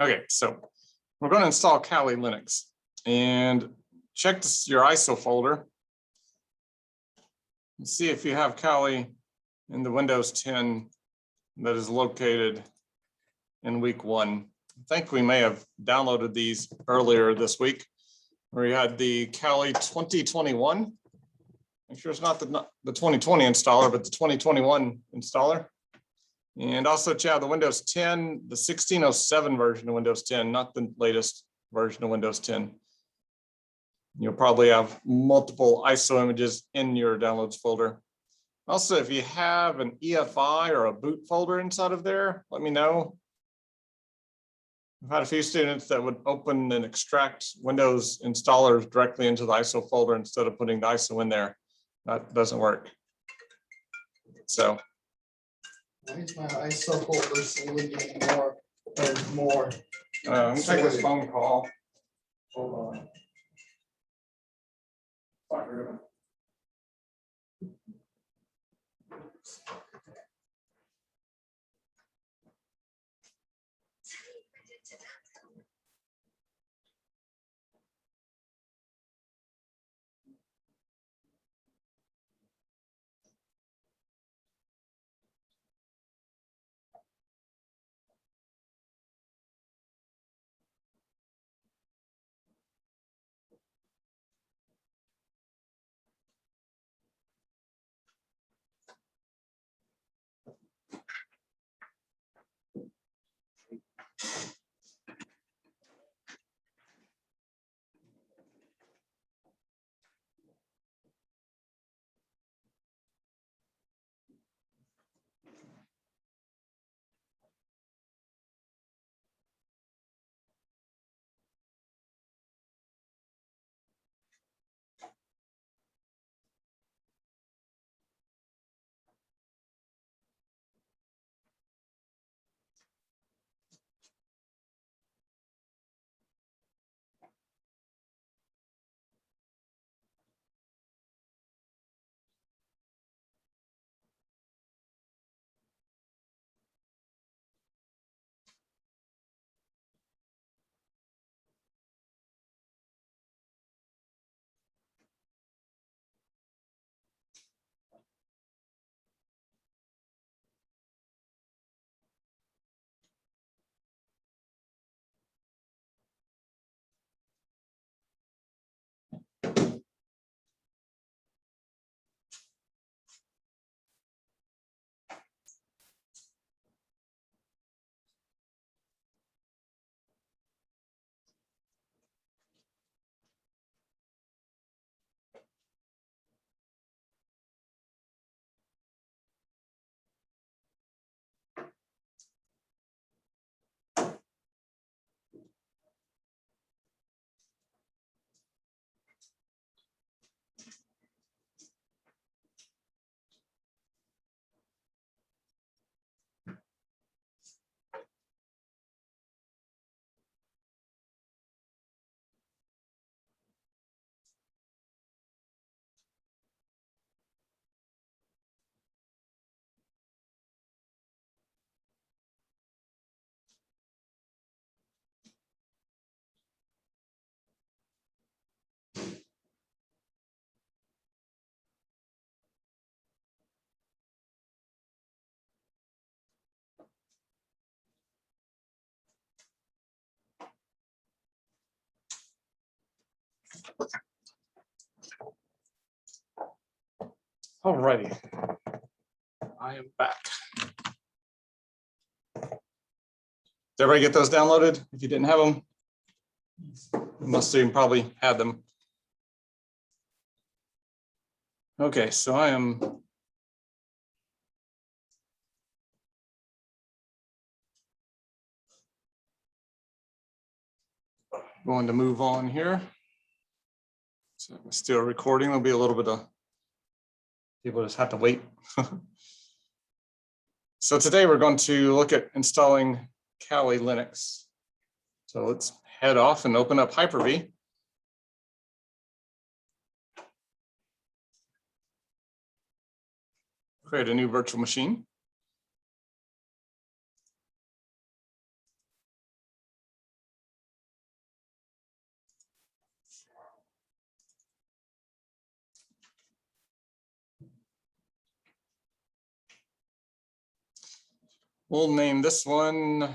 Okay, so we're going to install Cali Linux and check your ISO folder and see if you have Cali in the Windows 10 that is located in week 1. I think we may have downloaded these earlier this week where we had the Cali 2021. Make sure it's not the 2020 installer, but the 2021 installer. And also check out the Windows 10, the 1607 version of Windows 10, not the latest version of Windows 10. You'll probably have multiple ISO images in your downloads folder. Also, if you have an EFI or a boot folder inside of there, let me know. I've had a few students that would open and extract Windows installers directly into the ISO folder instead of putting the ISO in there. That doesn't work. So. Why is my ISO folder slowly getting more and more? I'm gonna take this phone call. Hold on. All righty, I am back. Did everybody get those downloaded? If you didn't have them, you must have probably had them. Okay, so I am going to move on here. So I'm still recording. There'll be a little bit of people just have to wait. So today we're going to look at installing Cali Linux. So let's head off and open up Hyper-V. Create a new virtual machine. We'll name this one.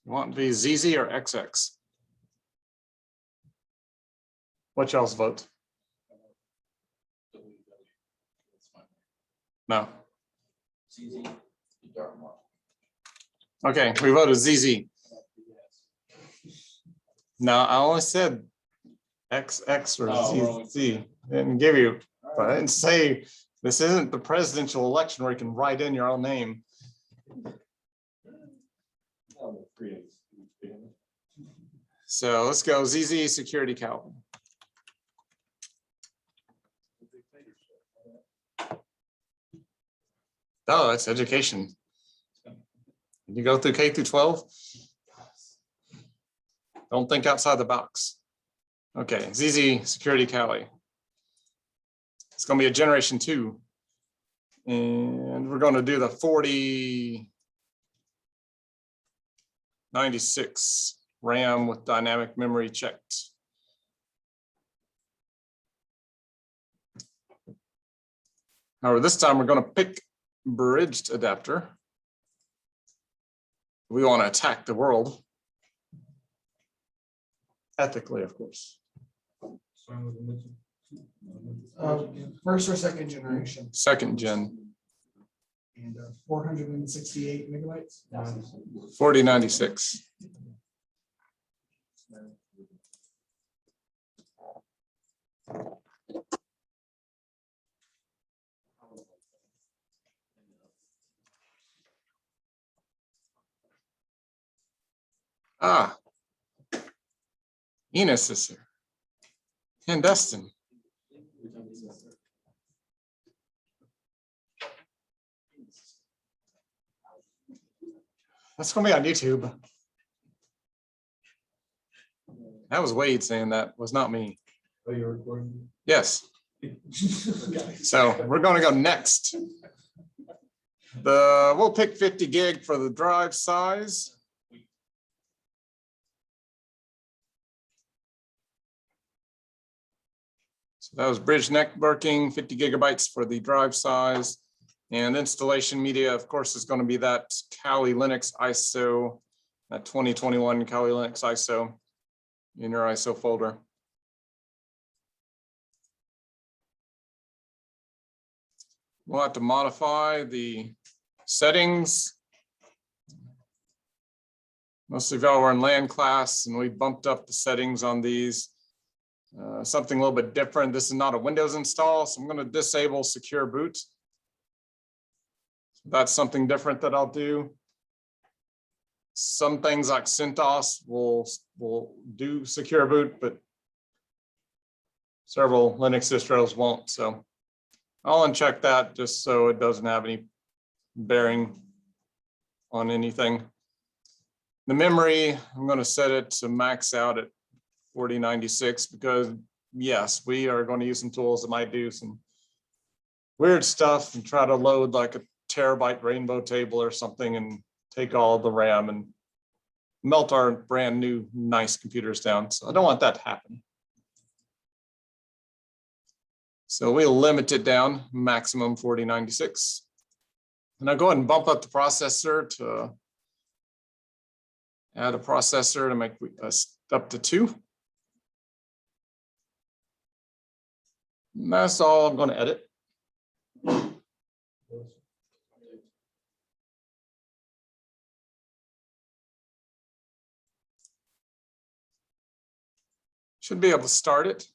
You want it to be ZZ or XX? What y'all's vote? No. Okay, we voted ZZ. No, I only said XX or ZZ. Didn't give you, but I didn't say this isn't the presidential election where you can write in your own name. So let's go ZZ Security Cali. Oh, that's education. You go through K through 12. Don't think outside the box. Okay, ZZ Security Cali. It's going to be a generation 2. And we're going to do the 4096 RAM with dynamic memory checked. However, this time we're going to pick bridged adapter. We want to attack the world. Ethically, of course. First or second generation. Second gen. And 468 megabytes. 4096. Ah, Enos is here. And Dustin. That's going to be on YouTube. That was Wade saying that, was not me. Oh, you're recording? Yes. So we're going to go next. We'll pick 50 gig for the drive size. So that was bridge networking, 50 gigabytes for the drive size. And installation media, of course, is going to be that Cali Linux ISO, that 2021 Cali Linux ISO in your ISO folder. We'll have to modify the settings. Most of y'all were in LAN class and we bumped up the settings on these. Something a little bit different. This is not a Windows install, so I'm going to disable secure boot. That's something different that I'll do. Some things like CentOS will do secure boot, but several Linux distros won't. So I'll uncheck that just so it doesn't have any bearing on anything. The memory, I'm going to set it to max out at 4096 because yes, we are going to use some tools that might do some weird stuff and try to load like a terabyte rainbow table or something and take all the RAM and melt our brand new nice computers down. So I don't want that to happen. So we'll limit it down maximum 4096. And I'll go ahead and bump up the processor to add a processor to make us up to 2. And that's all I'm going to edit. Should be able to start it.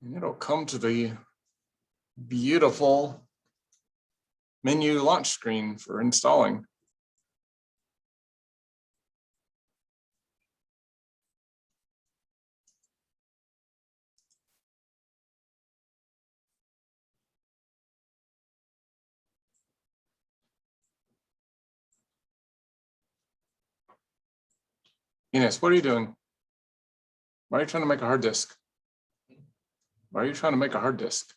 And it'll come to the beautiful menu launch screen for installing. Ines, what are you doing? Why are you trying to make a hard disk? Why are you trying to make a hard disk?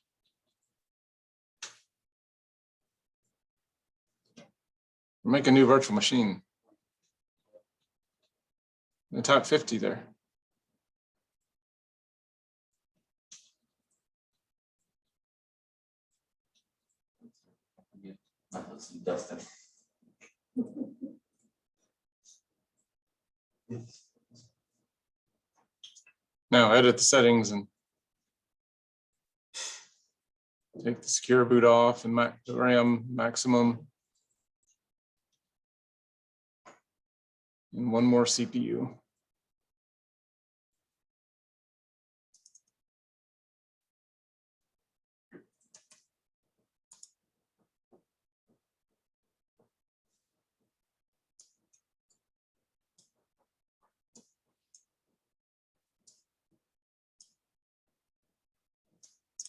Make a new virtual machine. And type 50 there. Dustin. Now edit the settings and take the secure boot off and RAM maximum. And one more CPU.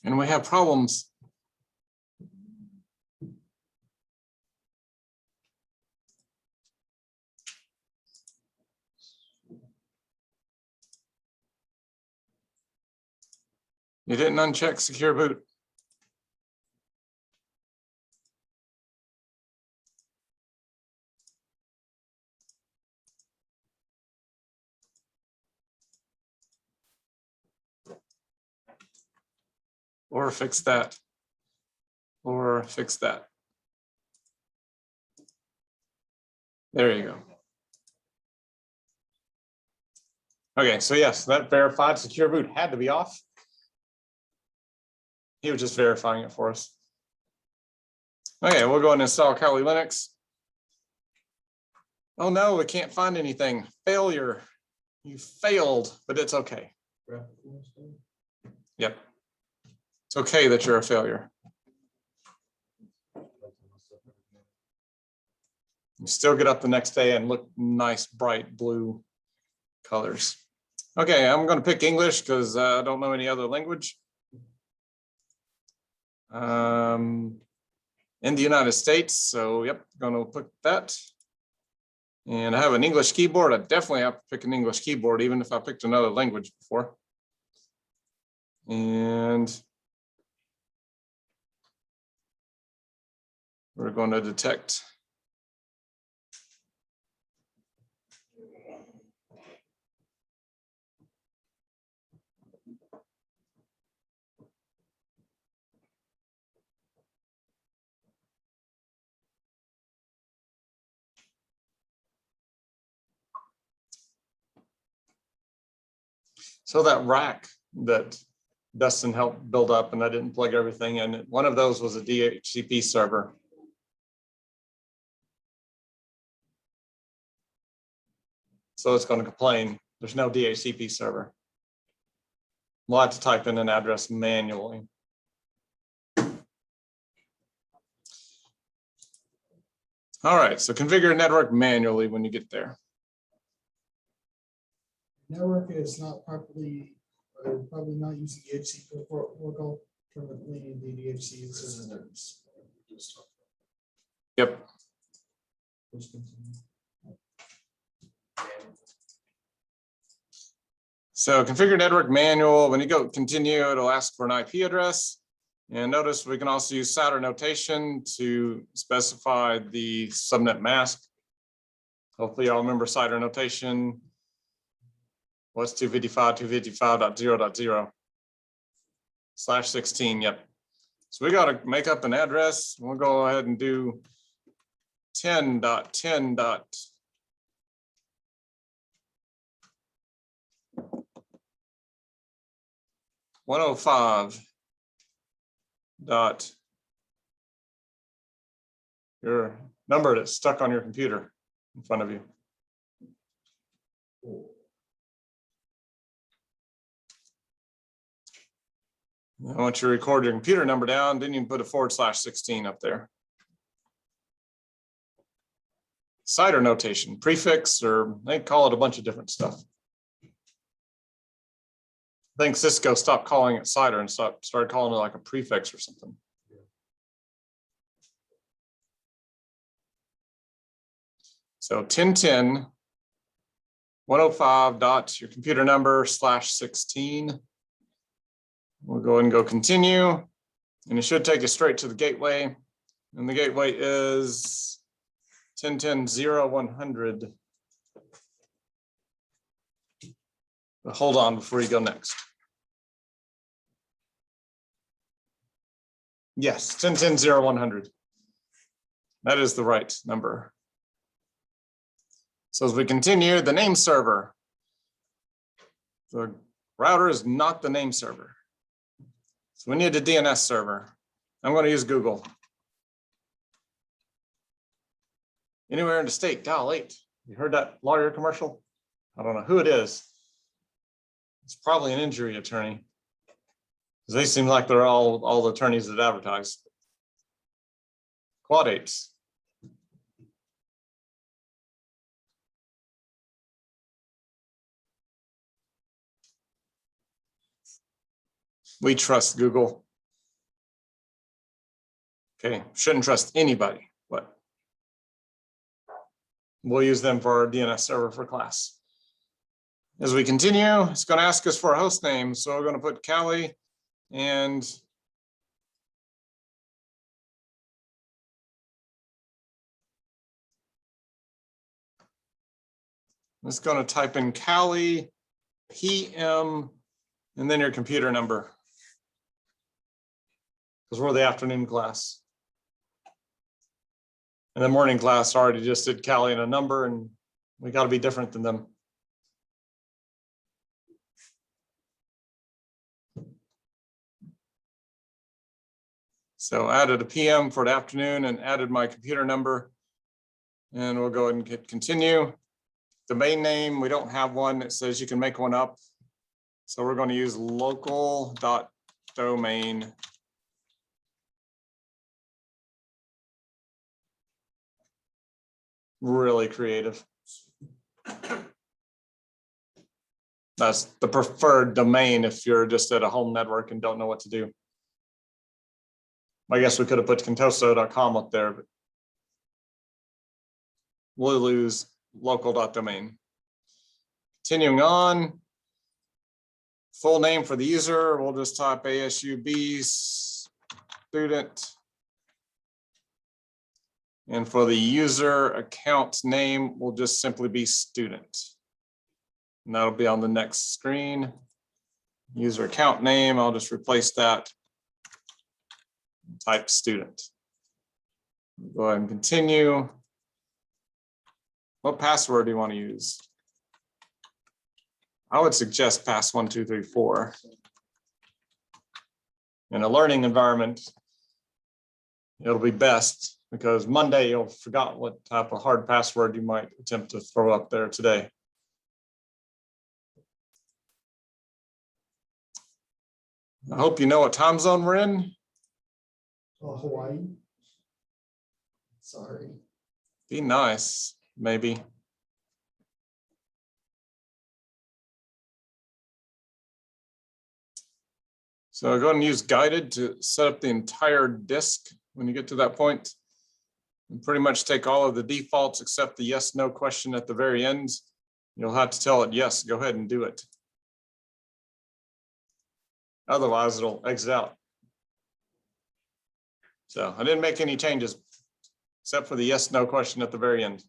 And we have problems. You didn't uncheck secure boot. Or fix that. Or fix that. There you go. Okay, so yes, that verified secure boot had to be off. He was just verifying it for us. Okay, we'll go and install Cali Linux. Oh no, we can't find anything. Failure. You failed, but it's okay. Yep. It's okay that you're a failure. You still get up the next day and look nice, bright blue colors. Okay, I'm going to pick English because I don't know any other language. In the United States, so yep, going to pick that. And I have an English keyboard. I definitely have to pick an English keyboard, even if I picked another language before. And we're going to detect. So that rack that Dustin helped build up, and I didn't plug everything in, one of those was a DHCP server. So it's going to complain, there's no DHCP server. We'll have to type in an address manually. All right, so configure network manually when you get there. Network is not properly, probably not using DHC protocol. Currently, the DHC is. Yep. So configure network manual, when you go continue, it'll ask for an IP address. And notice we can also use CIDR notation to specify the subnet mask. Hopefully y'all remember CIDR notation. What's 255.255.0.0/16, yep. So we got to make up an address. We'll go ahead and do 10.10. 105 dot your number that's stuck on your computer in front of you. I want you to record your computer number down, then you can put a /16 up there. CIDR notation, prefix, or they call it a bunch of different stuff. I think Cisco stopped calling it CIDR and started calling it like a prefix or something. So 1010 105 dot your computer number /16. We'll go ahead and go continue, and it should take you straight to the gateway. And the gateway is 10-10-0-100. But hold on before you go next. Yes, 10-10-0-100. That is the right number. So as we continue, the name server. The router is not the name server. So we need a DNS server. I'm going to use Google. Anywhere in the state, dial 8. You heard that lawyer commercial? I don't know who it is. It's probably an injury attorney. They seem like they're all the attorneys that advertise. Quad 8s. We trust Google. Okay, shouldn't trust anybody, but we'll use them for our DNS server for class. As we continue, it's going to ask us for a host name. So we're going to put Cali and it's going to type in Cali, PM, and then your computer number. Because we're the afternoon class. And the morning class already just did Cali and a number, and we got to be different than them. So added a PM for the afternoon and added my computer number. And we'll go ahead and hit continue. Domain name, we don't have one that says you can make one up. So we're going to use local.domain. Really creative. That's the preferred domain if you're just at a home network and don't know what to do. I guess we could have put contoso.com up there, but we'll lose local.domain. Continuing on, full name for the user, we'll just type ASUB student. And for the user account name, will just simply be student. And that'll be on the next screen. User account name, I'll just replace that. Type student. Go ahead and continue. What password do you want to use? I would suggest pass 1, 2, 3, 4. In a learning environment, it'll be best because Monday you'll forgot what type of hard password you might attempt to throw up there today. I hope you know what time zone we're in. Hawaii. Sorry. Be nice, maybe. So go ahead and use guided to set up the entire disk when you get to that point. And pretty much take all of the defaults except the yes, no question at the very end. You'll have to tell it, yes, go ahead and do it. Otherwise, it'll exit out. So I didn't make any changes except for the yes, no question at the very end.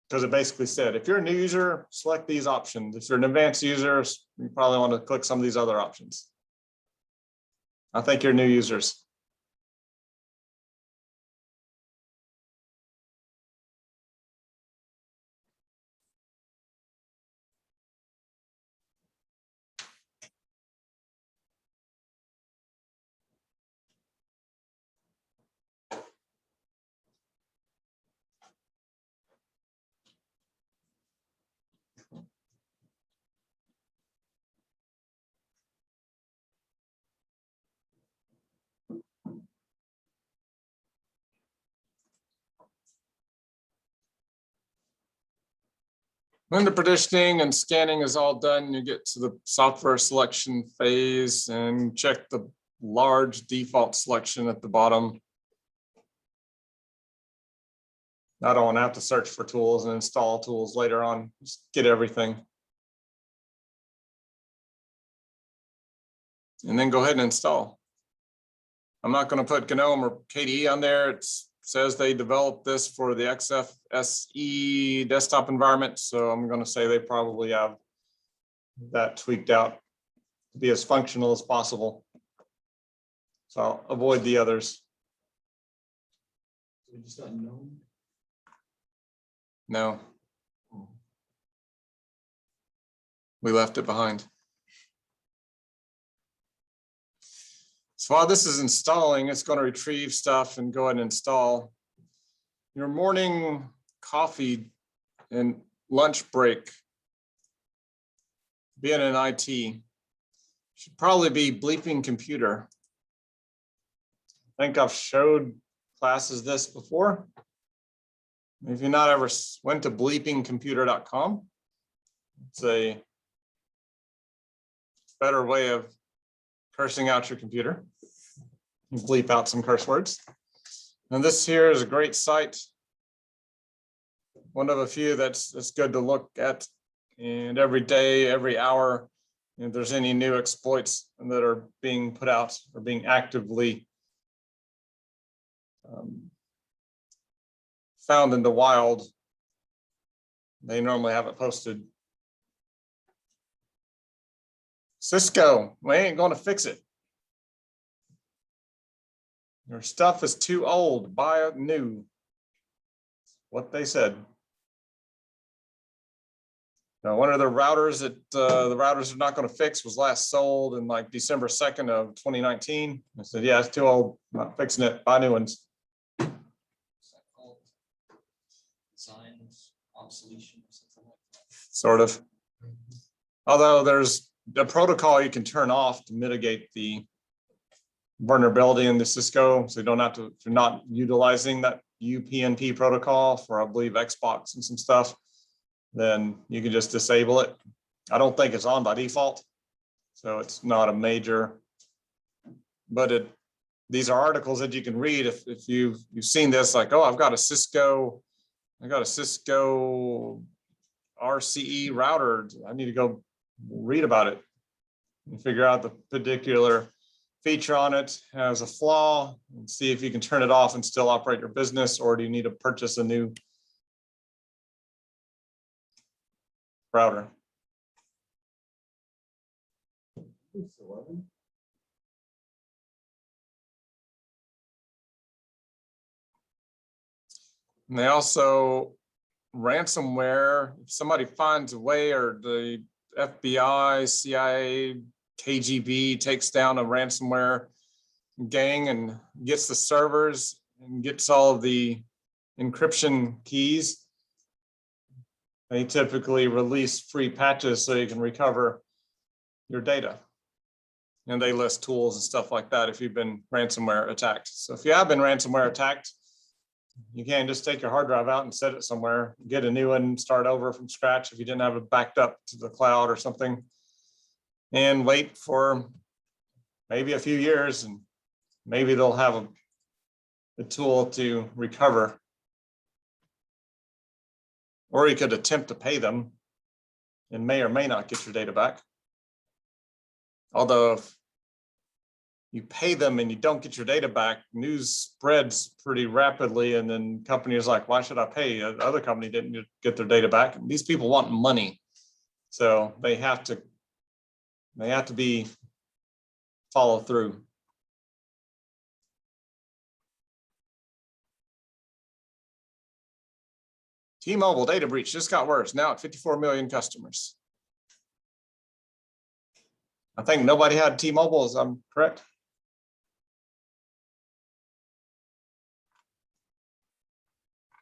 Because it basically said, if you're a new user, select these options. If you're an advanced user, you probably want to click some of these other options. I think you're new users. When the partitioning and scanning is all done, you get to the software selection phase and check the large default selection at the bottom. I don't want to have to search for tools and install tools later on. Just get everything. and then go ahead and install. I'm not going to put GNOME or KDE on there. It says they developed this for the XFSE desktop environment, so I'm going to say they probably have that tweaked out to be as functional as possible. So I'll avoid the others. We just got known. No. We left it behind. So while this is installing, it's going to retrieve stuff and go ahead and install. Your morning coffee and lunch break, being in IT, should probably be bleeping computer. I think I've showed classes this before. If you've not ever went to bleepingcomputer.com, it's a better way of cursing out your computer. You bleep out some curse words. And this here is a great site. One of a few that's good to look at. And every day, every hour, if there's any new exploits that are being put out or being actively found in the wild, they normally have it posted. Cisco, we ain't going to fix it. Your stuff is too old, buy it new. What they said. Now, one of the routers that the routers are not going to fix was last sold in like December 2nd of 2019. I said, yeah, it's too old, not fixing it, buy new ones. Signs, obsolescence, or something like that. Sort of. Although there's a protocol you can turn off to mitigate the vulnerability in the Cisco, so you don't have to, if you're not utilizing that UPnP protocol for, I believe, Xbox and some stuff, then you can just disable it. I don't think it's on by default, so it's not a major, but these are articles that you can read if you've seen this, like, oh, I've got a Cisco RCE router. I need to go read about it and figure out the particular feature on it has a flaw and see if you can turn it off and still operate your business, or do you need to purchase a new router? And they also ransomware, if somebody finds a way, or the FBI, CIA, KGB takes down a ransomware gang and gets the servers and gets all of the encryption keys, they typically release free patches so you can recover your data. And they list tools and stuff like that if you've been ransomware attacked. So if you have been ransomware attacked, you can't just take your hard drive out and set it somewhere, get a new one, start over from scratch if you didn't have it backed up to the cloud or something, and wait for maybe a few years, and maybe they'll have a tool to recover. Or you could attempt to pay them and may or may not get your data back. Although if you pay them and you don't get your data back, news spreads pretty rapidly, and then companies like, why should I pay? The other company didn't get their data back. These people want money, so they have to be follow through. T-Mobile data breach just got worse, now at 54 million customers. I think nobody had T-Mobile, as I'm correct.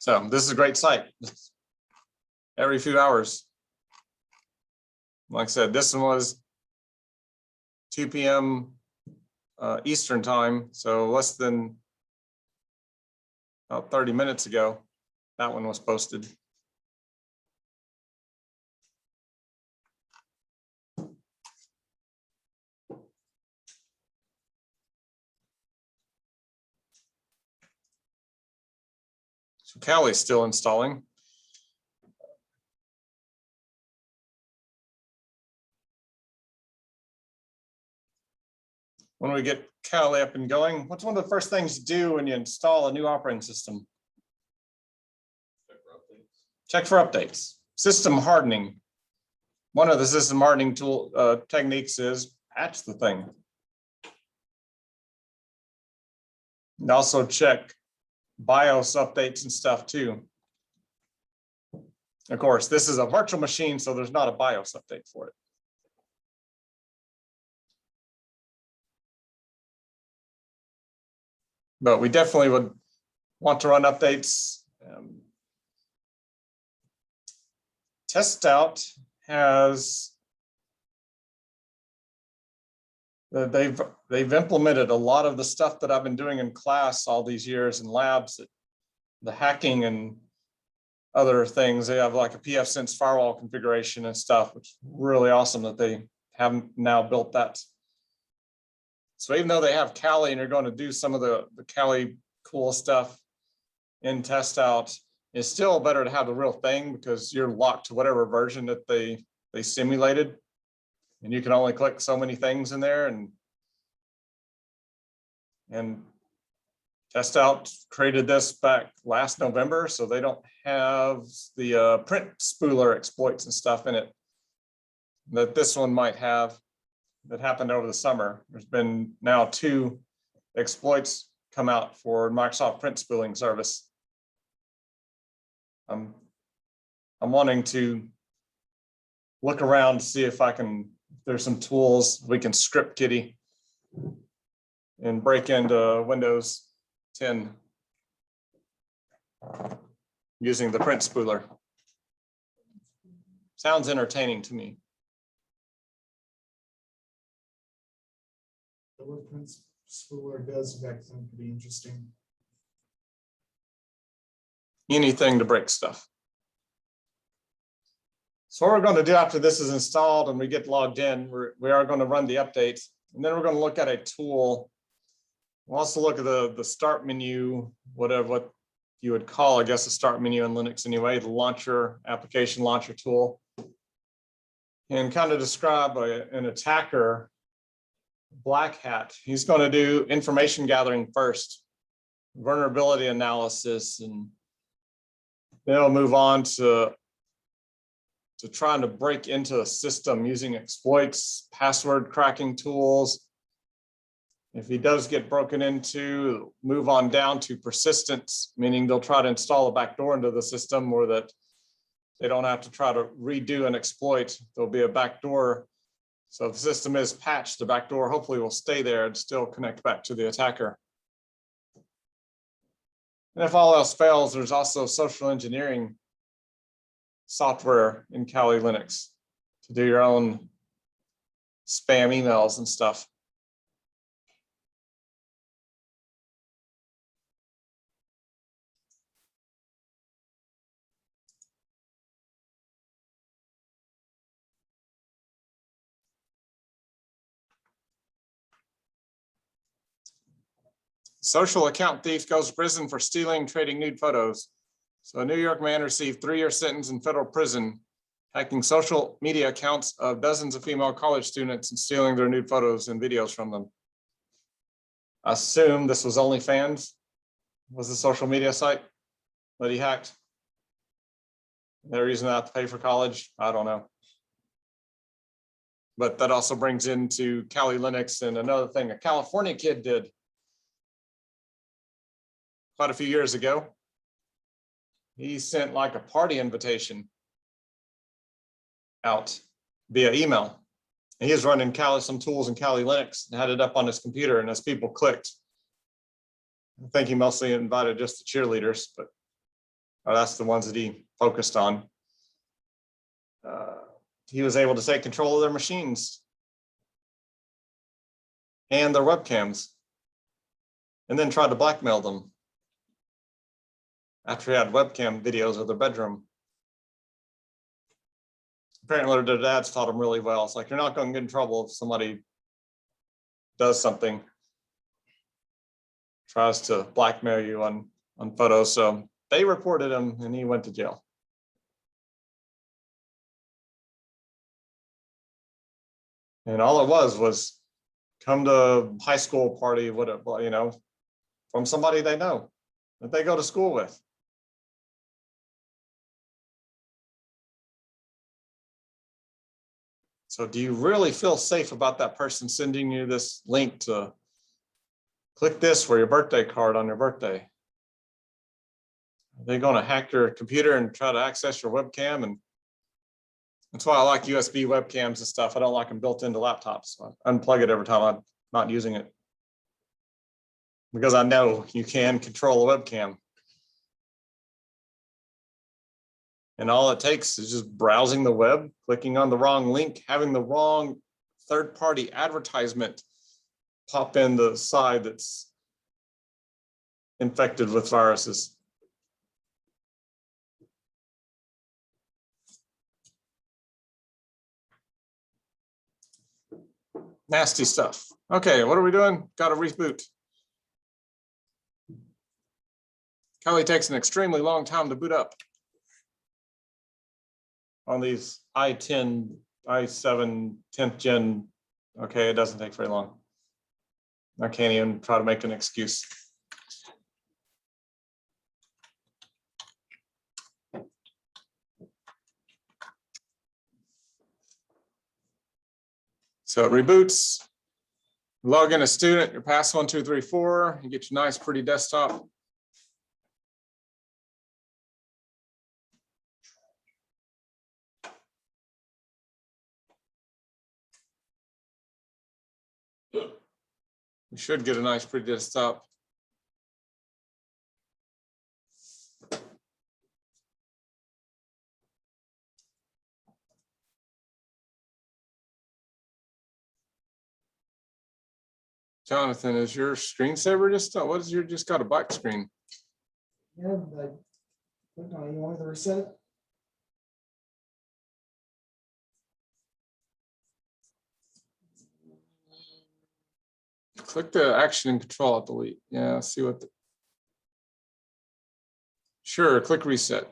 So this is a great site. Every few hours. Like I said, this one was 2 p.m. Eastern time, so less than about 30 minutes ago, that one was posted. So Cali's still installing. when we get Cali up and going, what's one of the first things you do when you install a new operating system? Check for updates. System hardening. One of the system hardening techniques is patch the thing. And also check BIOS updates and stuff too. Of course, this is a virtual machine, so there's not a BIOS update for it. But we definitely would want to run updates. Test Out has, they've implemented a lot of the stuff that I've been doing in class all these years in labs, the hacking and other things. They have like a pfSense firewall configuration and stuff, which is really awesome that they have now built that. So even though they have Cali and you're going to do some of the Cali cool stuff in Test Out, it's still better to have the real thing because you're locked to whatever version that they simulated. And you can only click so many things in there, and Test Out created this back last November, so they don't have the print spooler exploits and stuff in it that this one might have that happened over the summer. There's been now 2 exploits come out for Microsoft print spooling service. I'm wanting to look around to see if there's some tools we can script kiddie and break into Windows 10 using the print spooler. Sounds entertaining to me. The word print spooler does back then could be interesting. Anything to break stuff. So what we're going to do after this is installed and we get logged in, we are going to run the update, and then we're going to look at a tool. We'll also look at the start menu, what you would call, I guess, a start menu in Linux anyway, the launcher, application launcher tool, and kind of describe an attacker, Black Hat. He's going to do information gathering first, vulnerability analysis, and then he'll move on to trying to break into a system using exploits, password cracking tools. If he does get broken into, move on down to persistence, meaning they'll try to install a backdoor into the system or that they don't have to try to redo an exploit. There'll be a backdoor. So if the system is patched, the backdoor hopefully will stay there and still connect back to the attacker. And if all else fails, there's also social engineering software in Kali Linux to do your own spam emails and stuff. Social account thief goes to prison for stealing and trading nude photos. So a New York man received 3-year sentence in federal prison, hacking social media accounts of dozens of female college students and stealing their nude photos and videos from them. I assume this was OnlyFans, was the social media site that he hacked. They're using that to pay for college. I don't know. But that also brings into Kali Linux and another thing a California kid did quite a few years ago. He sent like a party invitation out via email. And he was running some tools in Kali Linux and had it up on his computer. And as people clicked, I think he mostly invited just the cheerleaders, but that's the ones that he focused on. He was able to take control of their machines and their webcams, and then tried to blackmail them after he had webcam videos of their bedroom. Apparently their dads taught him really well. It's like, you're not going to get in trouble if somebody does something, tries to blackmail you on photos. So they reported him and he went to jail. And all it was come to high school party, whatever, you know, from somebody they know that they go to school with. So do you really feel safe about that person sending you this link to click this for your birthday card on your birthday? Are they going to hack your computer and try to access your webcam? And that's why I like USB webcams and stuff. I don't like them built into laptops. So I unplug it every time I'm not using it, because I know you can control a webcam. And all it takes is just browsing the web, clicking on the wrong link, having the wrong third-party advertisement pop in the side that's infected with viruses. Nasty stuff. Okay, what are we doing? Got to reboot. Cali takes an extremely long time to boot up on these i10, i7, 10th gen. Okay, it doesn't take very long. I can't even try to make an excuse. So it reboots. Log in as student, your pass 1, 2, 3, 4. You get your nice, pretty desktop. You should get a nice, pretty desktop. Jonathan, is your screensaver just, what is your, just got a black screen? Yeah, but click on it. You want me to reset it? Click the action and control alt delete. Yeah, see what the, sure, click reset.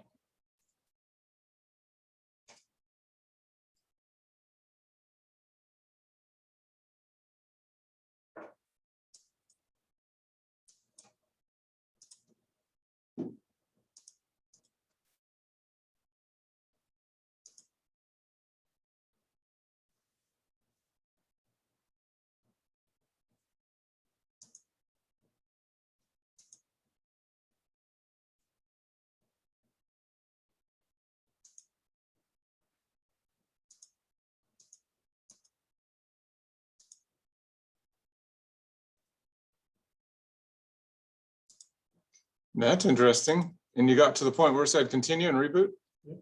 That's interesting. And you got to the point where it said continue and reboot? Yep.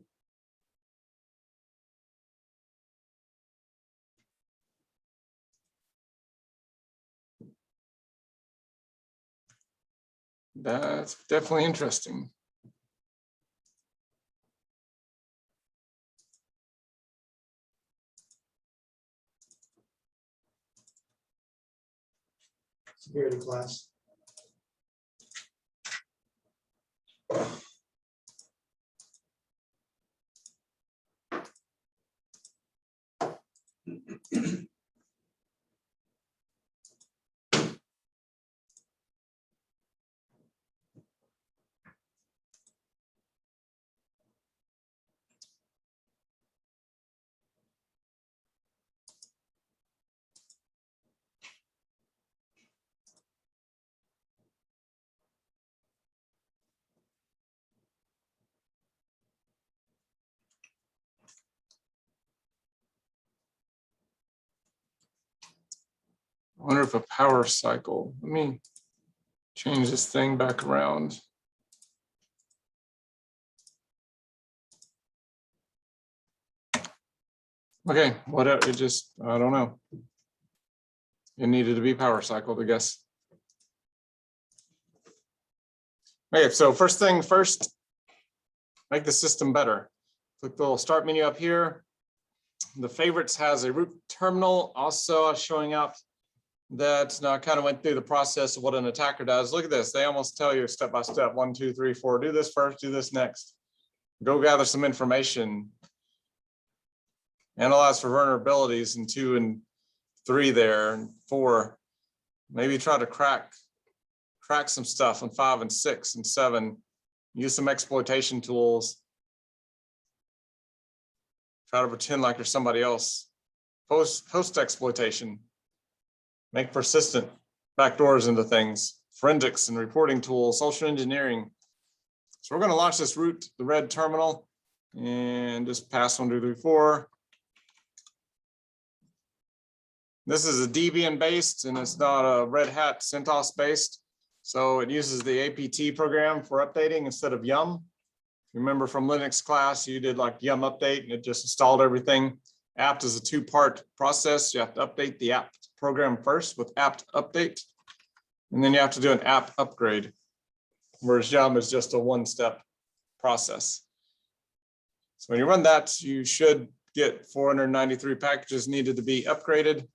That's definitely interesting. Security class. I wonder if a power cycle, let me change this thing back around. Okay, whatever, it just, I don't know. It needed to be power cycled, I guess. Okay, so first thing first, make the system better. Click the little start menu up here. The favorites has a root terminal, also showing up that now I kind of went through the process of what an attacker does. Look at this, they almost tell you step by step, 1, 2, 3, 4, do this first, do this next. Go gather some information. Analyze for vulnerabilities, and 2 and 3 there and 4. Maybe try to crack some stuff on 5 and 6 and 7. Use some exploitation tools. Try to pretend like you're somebody else. Post exploitation. Make persistent backdoors into things. Forensics and reporting tools, social engineering. So we're going to launch this root, the red terminal, and just pass 1, 2, 3, 4. This is a Debian based, and it's not a Red Hat CentOS based. So it uses the APT program for updating instead of yum. Remember from Linux class, you did like yum update and it just installed everything. Apt is a 2-part process. You have to update the apt program first with apt update, and then you have to do an apt upgrade, whereas yum is just a 1-step process. So when you run that, you should get 493 packages needed to be upgraded.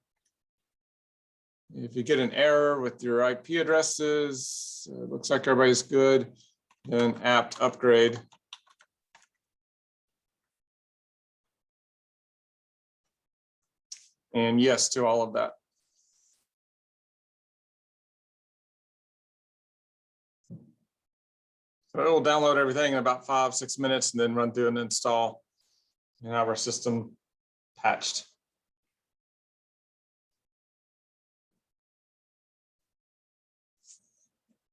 If you get an error with your IP addresses, it looks like everybody's good, then apt upgrade. And yes to all of that. So it will download everything in about 5-6 minutes and then run through an install and have our system patched.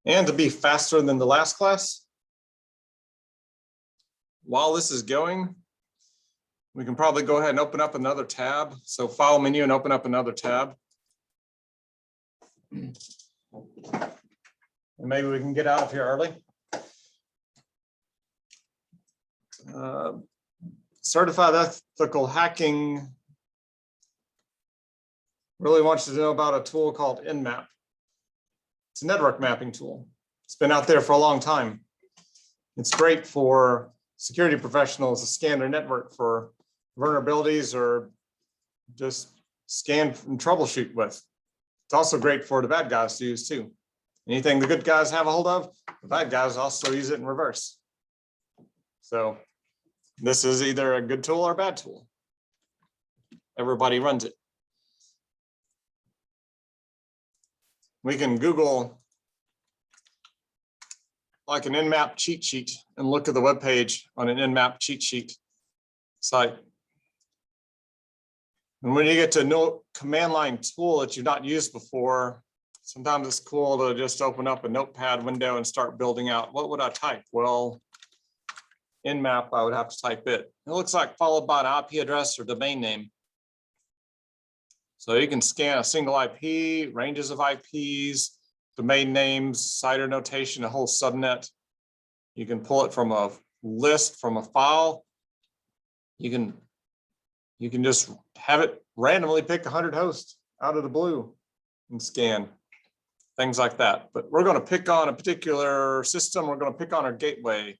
And to be faster than the last class, while this is going, we can probably go ahead and open up another tab. So file menu and open up another tab. And maybe we can get out of here early. Certified ethical hacking really wants you to know about a tool called nmap. It's a network mapping tool. It's been out there for a long time. It's great for security professionals to scan their network for vulnerabilities or just scan and troubleshoot with. It's also great for the bad guys to use too. Anything the good guys have a hold of, the bad guys also use it in reverse. So this is either a good tool or a bad tool. Everybody runs it. We can Google like an nmap cheat sheet and look at the web page on an nmap cheat sheet site. And when you get to a no command line tool that you've not used before, sometimes it's cool to just open up a notepad window and start building out. What would I type? Well, nmap, I would have to type it. It looks like followed by an IP address or domain name. So you can scan a single IP, ranges of IPs, domain names, CIDR notation, a whole subnet. You can pull it from a list, from a file. You can just have it randomly pick 100 hosts out of the blue and scan, things like that. But we're going to pick on a particular system. We're going to pick on our gateway.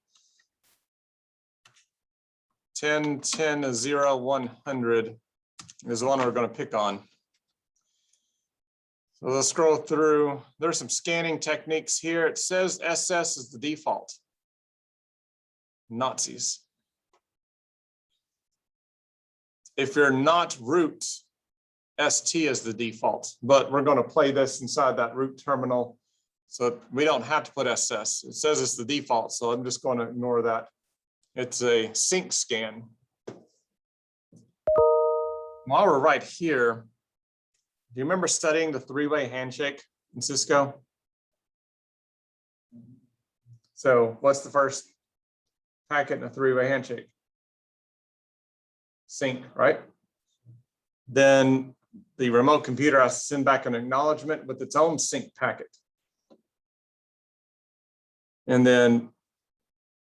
10.10.0.100 is the one we're going to pick on. So let's scroll through. There's some scanning techniques here. It says SS is the default. Nazis. If you're not root, ST is the default, but we're going to play this inside that root terminal. So we don't have to put SS. It says it's the default, so I'm just going to ignore that. It's a sync scan. While we're right here, do you remember studying the 3-way handshake in Cisco? So what's the first packet in a 3-way handshake? Sync, right? Then the remote computer has to send back an acknowledgement with its own sync packet. And then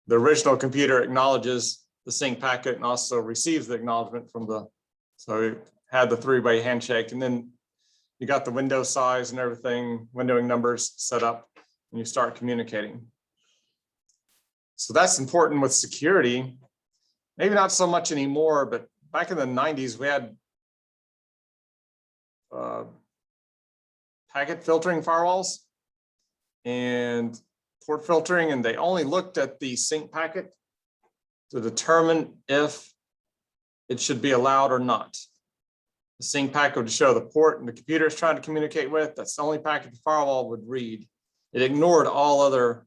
the original computer acknowledges the sync packet and also receives the acknowledgement from the, so we had the 3-way handshake, and then you got the window size and everything, windowing numbers set up, and you start communicating. So that's important with security. Maybe not so much anymore, but back in the 90s, we had packet filtering firewalls and port filtering, and they only looked at the sync packet to determine if it should be allowed or not. The sync packet would show the port and the computer is trying to communicate with. That's the only packet the firewall would read. It ignored all other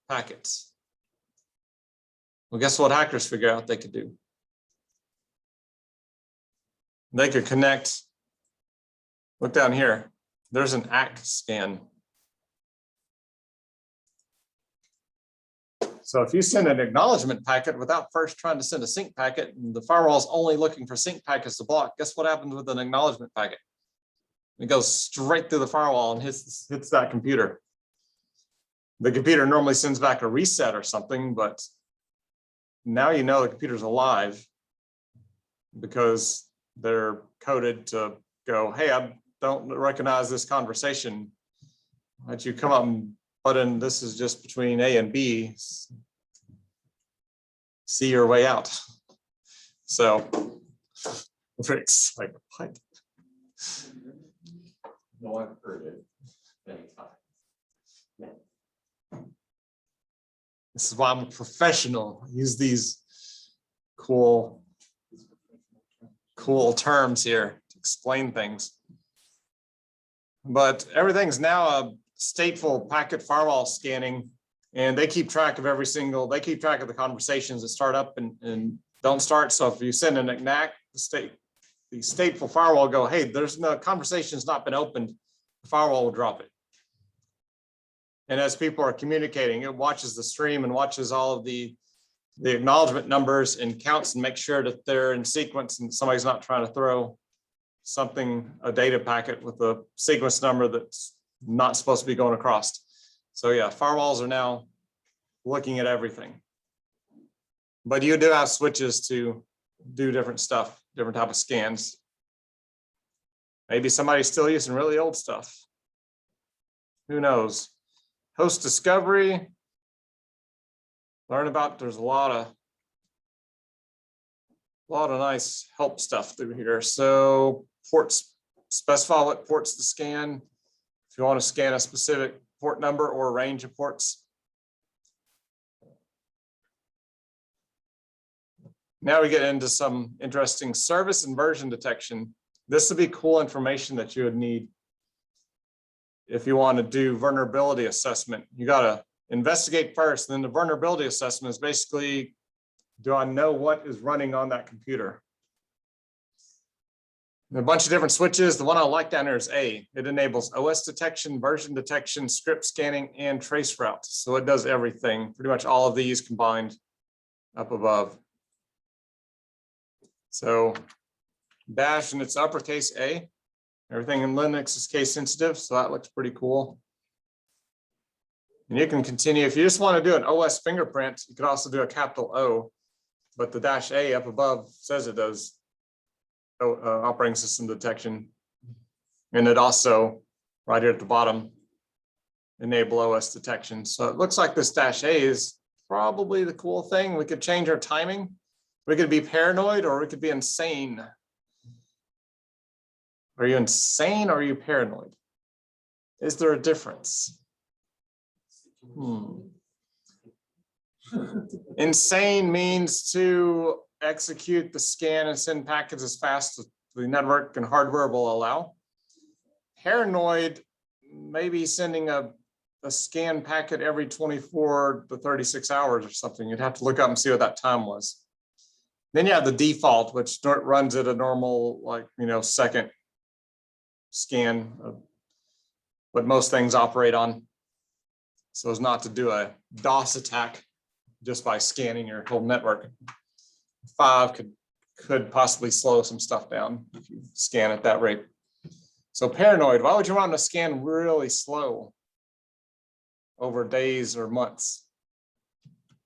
packets. Well, guess what hackers figure out they could do? They could connect. Look down here. There's an ACK scan. So if you send an acknowledgement packet without first trying to send a sync packet, and the firewall is only looking for sync packets to block, guess what happens with an acknowledgement packet? It goes straight through the firewall and hits that computer. The computer normally sends back a reset or something, but now you know the computer's alive because they're coded to go, hey, I don't recognize this conversation. Why don't you come up and put in, this is just between A and B. See your way out. So, Rick's like, what? No, I've heard it many times. This is why I'm a professional. I use these cool terms here to explain things. But everything's now a stateful packet firewall scanning, and they keep track of they keep track of the conversations that start up and don't start. So if you send an ACK, the stateful firewall will go, hey, there's no conversation's not been opened, the firewall will drop it. And as people are communicating, it watches the stream and watches all of the acknowledgement numbers and counts and makes sure that they're in sequence and somebody's not trying to throw a data packet with a sequence number that's not supposed to be going across. So yeah, firewalls are now looking at everything. But you do have switches to do different stuff, different type of scans. Maybe somebody's still using really old stuff. Who knows? Host discovery. Learn about, there's a lot of nice help stuff through here. So ports, specify what ports to scan. If you want to scan a specific port number or a range of ports. Now we get into some interesting service inversion detection. This would be cool information that you would need if you want to do vulnerability assessment. You got to investigate first, and then the vulnerability assessment is basically, do I know what is running on that computer? And a bunch of different switches. The one I like down there is A. It enables OS detection, version detection, script scanning, and trace route. So it does everything, pretty much all of these combined up above. So dash, and it's uppercase A. Everything in Linux is case sensitive, so that looks pretty cool. And you can continue, if you just want to do an OS fingerprint, you could also do a capital O, but the dash A up above says it does operating system detection. And it also, right here at the bottom, enable OS detection. So it looks like this dash A is probably the cool thing. We could change our timing. We could be paranoid or we could be insane. Are you insane or are you paranoid? Is there a difference? Insane means to execute the scan and send packets as fast as the network and hardware will allow. Paranoid, maybe sending a scan packet every 24 to 36 hours or something. You'd have to look up and see what that time was. Then you have the default, which runs at a normal, second scan of what most things operate on. So as not to do a DOS attack just by scanning your whole network. 5 could possibly slow some stuff down if you scan at that rate. So paranoid, why would you want to scan really slow over days or months?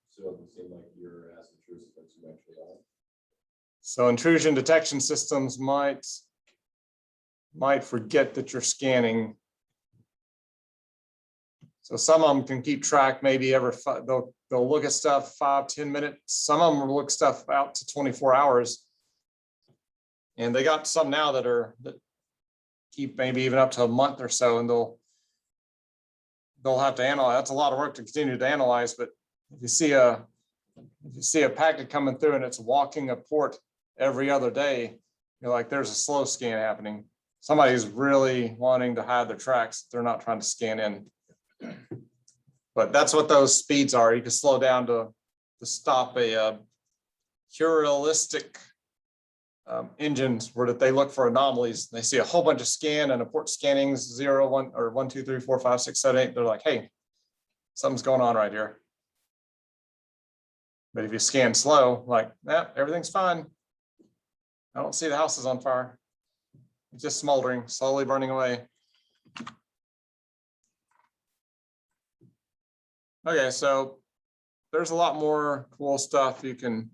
So it doesn't seem like you're as intrusive as you actually are. So intrusion detection systems might forget that you're scanning. So some of them can keep track, maybe they'll look at stuff 5-10 minutes. Some of them will look stuff out to 24 hours. And they got some now that keep maybe even up to a month or so, and they'll have to analyze. That's a lot of work to continue to analyze, but if you see a packet coming through and it's walking a port every other day, You're like, there's a slow scan happening. Somebody's really wanting to hide their tracks. They're not trying to scan in. But that's what those speeds are. You can slow down to stop a heuristic engines where that they look for anomalies. They see a whole bunch of scan and a port scannings 0, 1, or 1, 2, 3, 4, 5, 6, 7, 8. They're like, hey, something's going on right here. But if you scan slow, like, everything's fine. I don't see the house is on fire. It's just smoldering, slowly burning away. Okay, so there's a lot more cool stuff you can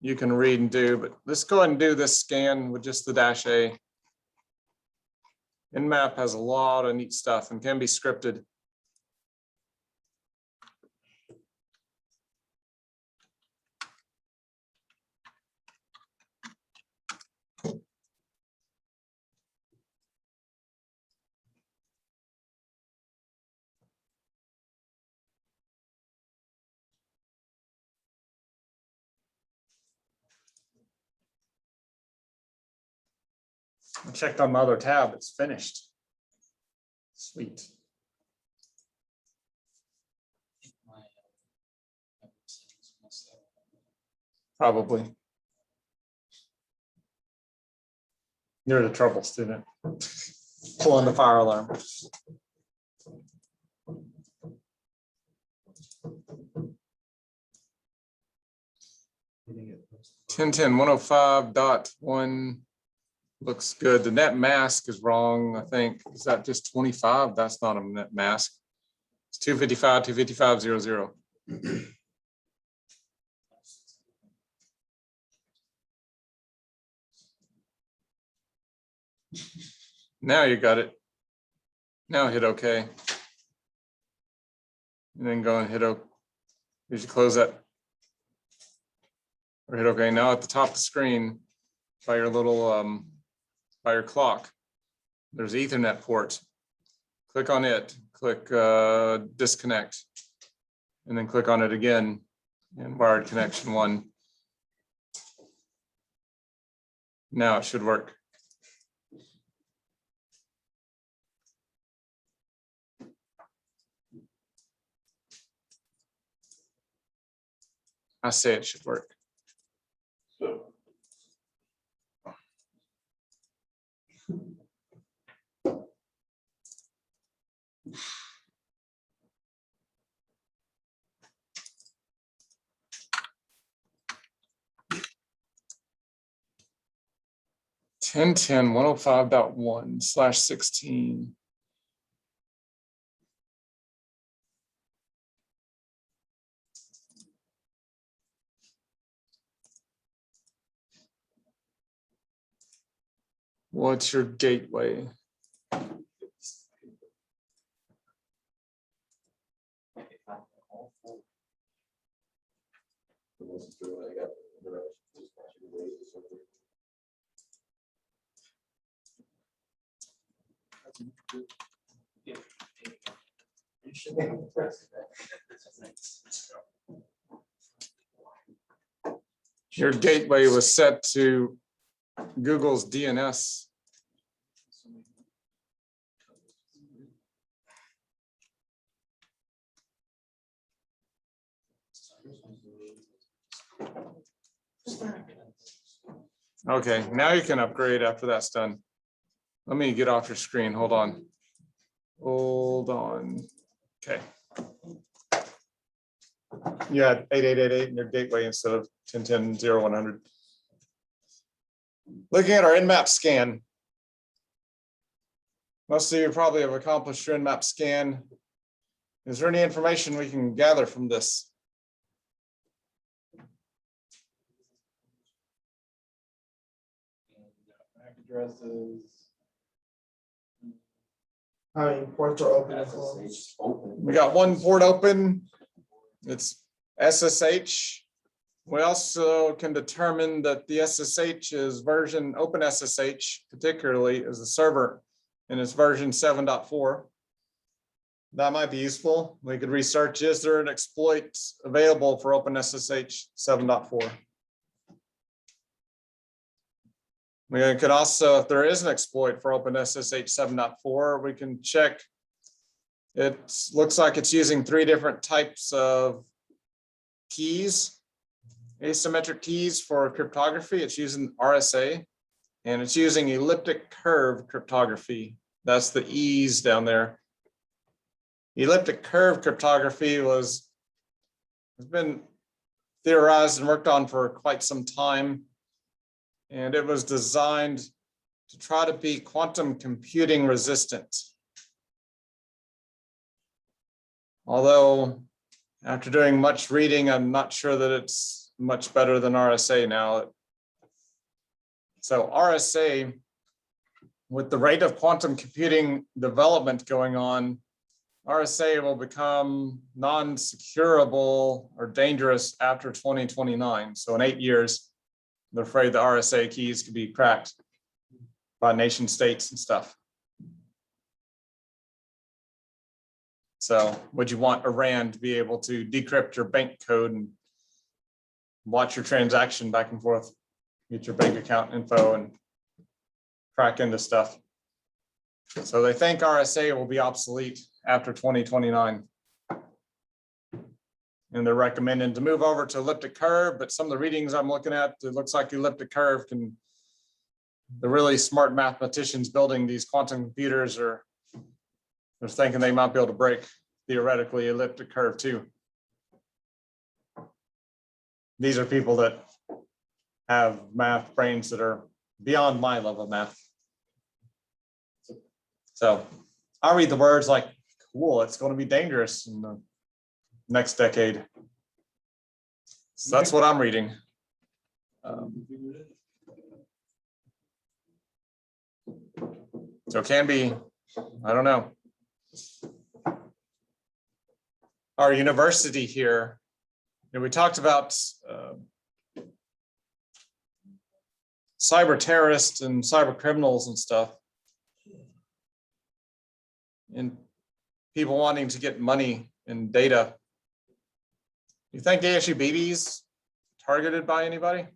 read and do, but let's go ahead and do this scan with just the -A. Nmap has a lot of neat stuff and can be scripted. I checked on my other tab, it's finished. Sweet. Probably. You're the trouble student. Pulling the fire alarm. Ten 105.1 looks good. The net mask is wrong, I think. Is that just 25? That's not a net mask. It's 255, 255.00. Now you got it. Now hit OK. And then go and hit OK. You should close that. Or hit OK. Now at the top of the screen, by your little by your clock, there's Ethernet port. Click on it. Click disconnect, and then click on it again. And wired connection 1. Now it should work. I say it should work. So. 105.1/16. What's your gateway? Your gateway was set to Google's DNS. Okay, now you can upgrade after that's done. Let me get off your screen. Hold on. Hold on. Okay. You had 8888 in your gateway instead of 10.10.0.100. Looking at our nmap scan. Most of you probably have accomplished your nmap scan. Is there any information we can gather from this? MAC addresses. How many ports are open and closed? SSH open. We got one port open. It's SSH. We also can determine that the SSH is version open SSH, particularly is the server, and it's version 7.4. That might be useful. We could research, is there an exploit available for open SSH 7.4? We could also, if there is an exploit for OpenSSH 7.4, we can check. It looks like it's using 3 different types of keys, asymmetric keys for cryptography. It's using RSA, and it's using elliptic curve cryptography. That's the E's down there. Elliptic curve cryptography has been theorized and worked on for quite some time. And it was designed to try to be quantum computing resistant. Although after doing much reading, I'm not sure that it's much better than RSA now. So RSA, with the rate of quantum computing development going on, RSA will become non-securable or dangerous after 2029. So in 8 years, they're afraid the RSA keys could be cracked by nation states and stuff. So would you want Iran to be able to decrypt your bank code and watch your transaction back and forth, get your bank account info and crack into stuff? So they think RSA will be obsolete after 2029. And they're recommending to move over to elliptic curve, but some of the readings I'm looking at, it looks like elliptic curve can, the really smart mathematicians building these quantum computers they're thinking they might be able to break theoretically elliptic curve too. These are people that have math brains that are beyond my level of math. So I read the words like, cool, it's going to be dangerous in the next decade. So that's what I'm reading. So it can be, I don't know. Our university here, we talked about cyber terrorists and cyber criminals and stuff, and people wanting to get money and data. You think ASU BB's targeted by anybody?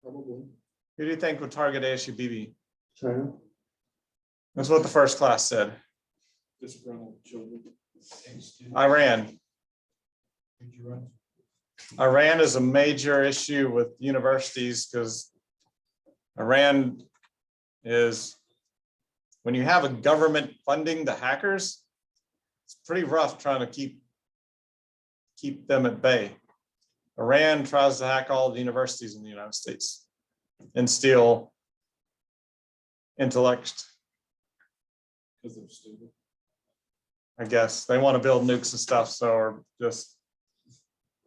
Probably. Who do you think would target ASU BB? China. That's what the first class said. Disgruntled children. Iran. Iran is a major issue with universities because Iran is, when you have a government funding the hackers, it's pretty rough trying to keep them at bay. Iran tries to hack all the universities in the United States and steal intellect. Because they're stupid. I guess they want to build nukes and stuff, so or just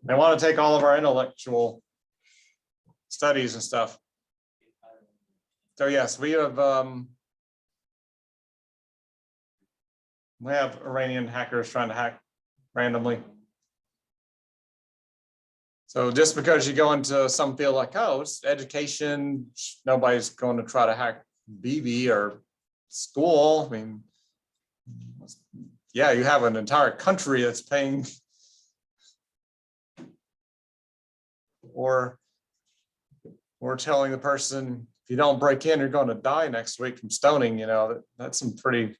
they want to take all of our intellectual studies and stuff. So yes, we have Iranian hackers trying to hack randomly. So just because you go into some field like, oh, it's education, nobody's going to try to hack BB or school. I mean, yeah, you have an entire country that's paying, or we're telling the person, if you don't break in, you're going to die next week from stoning. You know, that's some pretty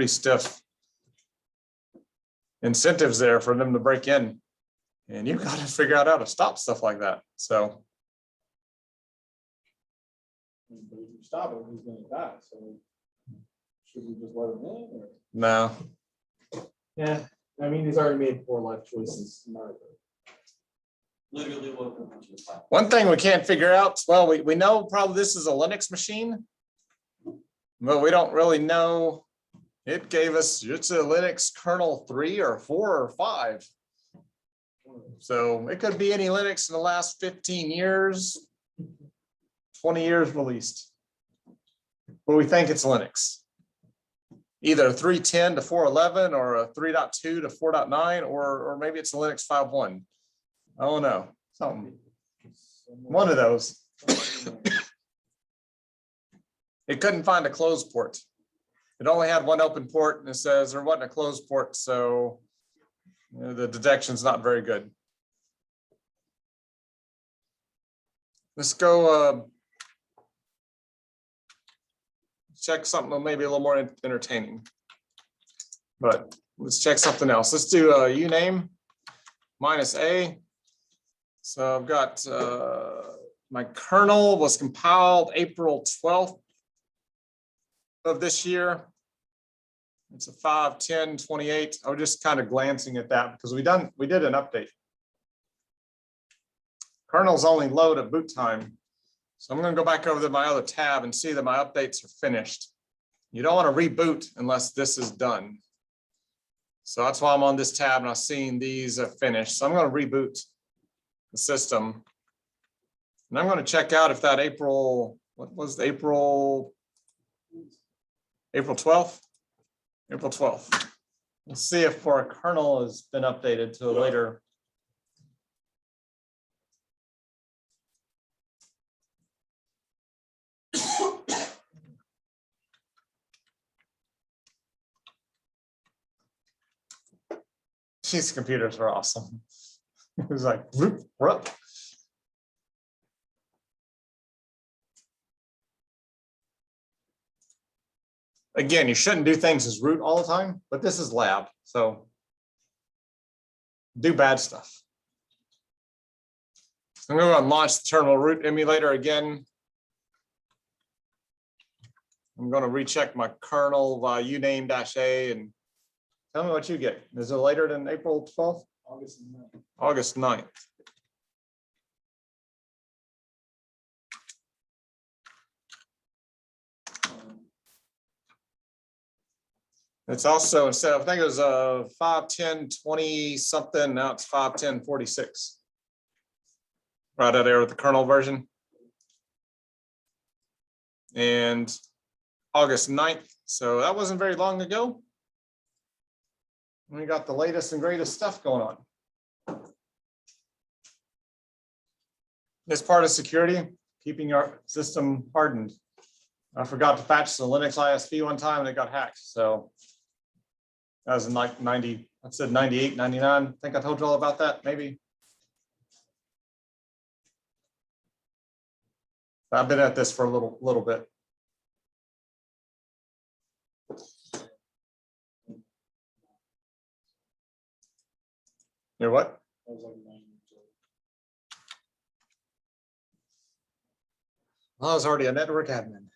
stiff incentives there for them to break in. And you've got to figure out how to stop stuff like that. So. But if you stop him, he's gonna die, so should we just let him in, or? No. Yeah, I mean, he's already made poor life choices. Literally welcome to the platform. One thing we can't figure out, well, we know probably this is a Linux machine, but we don't really know. It gave us, it's a Linux kernel 3 or 4 or 5. So it could be any Linux in the last 15 years, 20 years released. But we think it's Linux. Either 3.10 to 4.11 or a 3.2 to 4.9, or maybe it's a Linux 5.1. I don't know, something. One of those. It couldn't find a closed port. It only had one open port, and it says there wasn't a closed port, so the detection's not very good. Let's go check something maybe a little more entertaining. But let's check something else. Let's do uname minus A. So I've got my kernel was compiled April 12th of this year. It's a 5/10/28. I was just kind of glancing at that because we did an update. Kernels only load at boot time. So I'm going to go back over to my other tab and see that my updates are finished. You don't want to reboot unless this is done. So that's why I'm on this tab and I've seen these are finished. So I'm going to reboot the system. And I'm going to check out if that April, what was the April 12th? April 12th. We'll see if our kernel has been updated to a later. These computers are awesome. It was like, whoop, we're up. Again, you shouldn't do things as root all the time, but this is lab, so do bad stuff. I'm going to launch the terminal root emulator again. I'm going to recheck my kernel via uname-a and tell me what you get. Is it later than April 12th? August 9th. August 9th. It's also, instead of, I think it was 5/10/20 something, now it's 5/10/46. Right out there with the kernel version. And August 9th, so that wasn't very long ago. We got the latest and greatest stuff going on. This part of security, keeping your system hardened. I forgot to patch the Linux ISP one time and it got hacked, so. That was in like 90, I said 98, 99. I think I told you all about that, maybe. I've been at this for a little bit. You're what? I was like 9 years old. Well, I was already a network admin.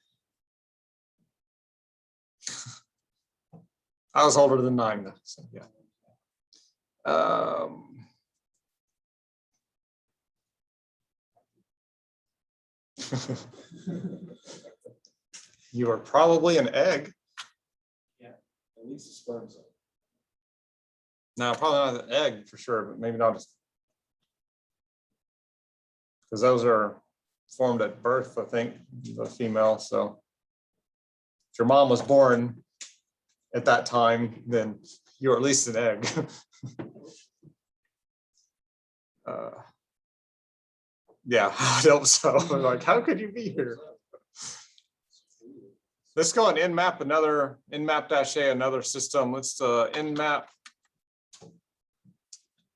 I was older than 9 though, so yeah. You are probably an egg. At least the sperm's up. No, probably not an egg for sure, but maybe not just. Because those are formed at birth, I think, the female. So if your mom was born at that time, then you're at least an egg. Yeah, I hope so. Like, how could you be here? Let's go and nmap another nmap-a, another system. Let's nmap.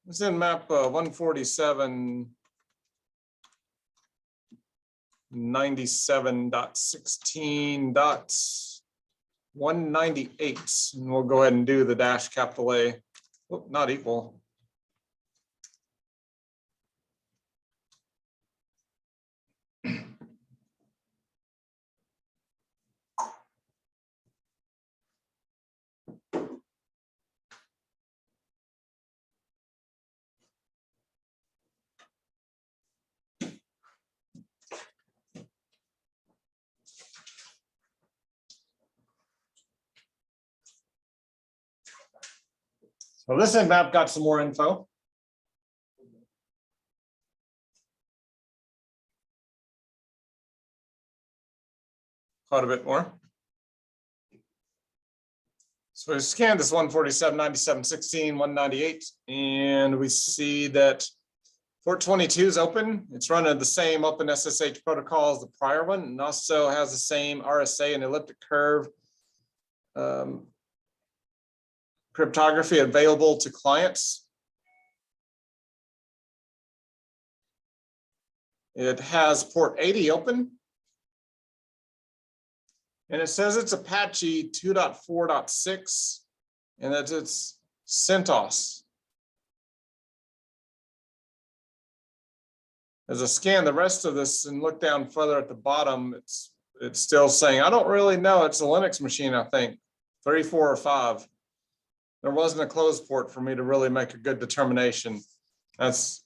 Let's nmap 147.16.198, and we'll go ahead and do the dash capital A. Oh, not equal. So this nmap got some more info. Quite a bit more. So we scanned this 147.97.16.198, and we see that port 22 is open. It's running the same open SSH protocol as the prior one, and also has the same RSA and elliptic curve cryptography available to clients. it has port 80 open. And it says it's Apache 2.4.6 and that it's CentOS. As I scan the rest of this and look down further at the bottom, it's still saying, I don't really know. It's a Linux machine, I think, 3, 4, or 5. There wasn't a closed port for me to really make a good determination. That's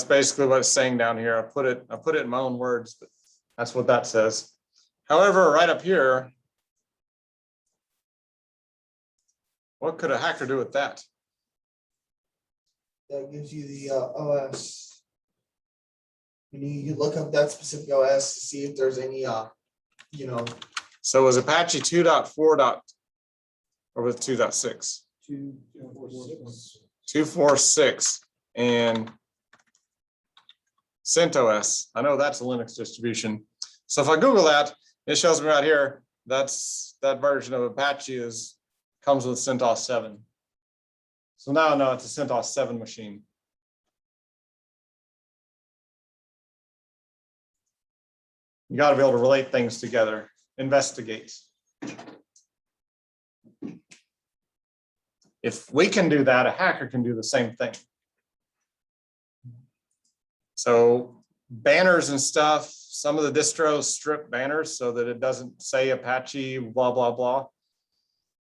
basically what it's saying down here. I put it in my own words, but that's what that says. However, right up here, what could a hacker do with that? That gives you the OS. You look up that specific OS to see if there's any, So was Apache 2.4. Or was 2.6? 2.4.6 and CentOS. I know that's a Linux distribution. So if I Google that, it shows me right here. That version of Apache comes with CentOS 7. So now I know it's a CentOS 7 machine. You got to be able to relate things together, investigate. If we can do that, a hacker can do the same thing. So banners and stuff, some of the distros strip banners so that it doesn't say Apache, blah, blah, blah.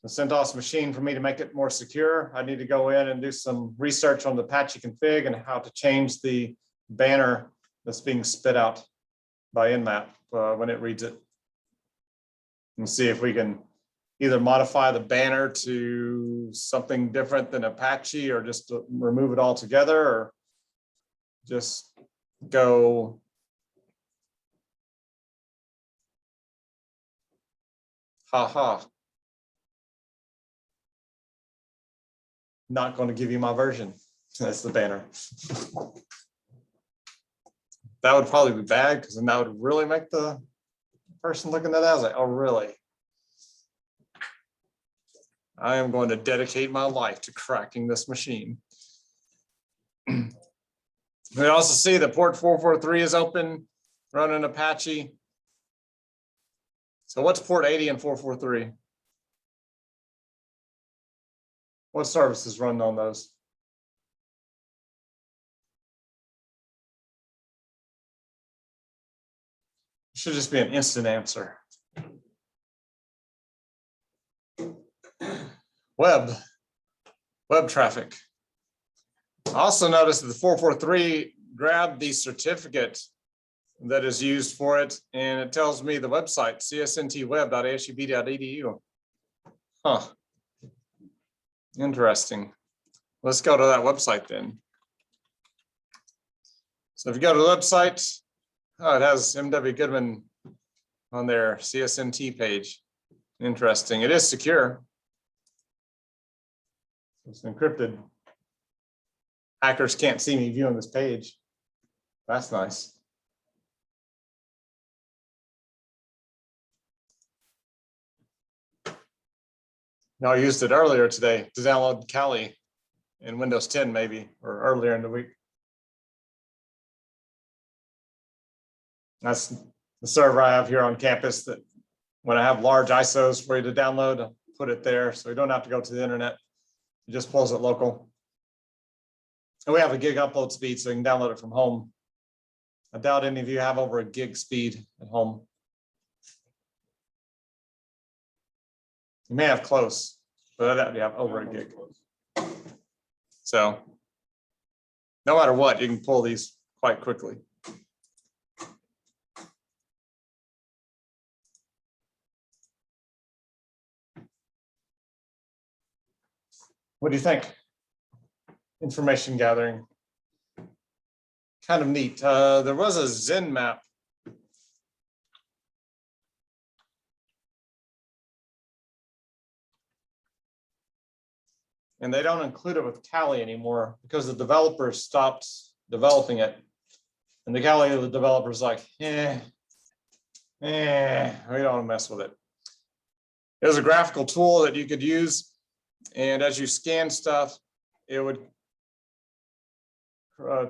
The CentOS machine, for me to make it more secure, I need to go in and do some research on the Apache config and how to change the banner that's being spit out by nmap when it reads it. And see if we can either modify the banner to something different than Apache or just to remove it altogether or just go not going to give you my version. That's the banner. That would probably be bad because then that would really make the person looking at that. I was like, oh, really? I am going to dedicate my life to cracking this machine. We also see that port 443 is open, running Apache. So what's port 80 and 443? What services run on those? Should just be an instant answer. Web traffic. I also noticed that the 443 grabbed the certificate that is used for it, and it tells me the website, csntweb.asub.edu. Huh. Interesting. Let's go to that website then. So if you go to the website, oh, it has MW Goodman on their CSNT page. Interesting. It is secure. It's encrypted. Hackers can't see me viewing this page. That's nice. Now I used it earlier today to download Cali in Windows 10 maybe, or earlier in the week. That's the server I have here on campus that when I have large ISOs for you to download, I'll put it there so you don't have to go to the internet. It just pulls it local. And we have a gig upload speed so you can download it from home. I doubt any of you have over a gig speed at home. You may have close, but I doubt you have over a gig. So no matter what, you can pull these quite quickly. What do you think? Information gathering. Kind of neat. There was a Zen map. And they don't include it with Cali anymore because the developers stopped developing it. And the Cali developers like, we don't want to mess with it. It was a graphical tool that you could use. And as you scan stuff, it would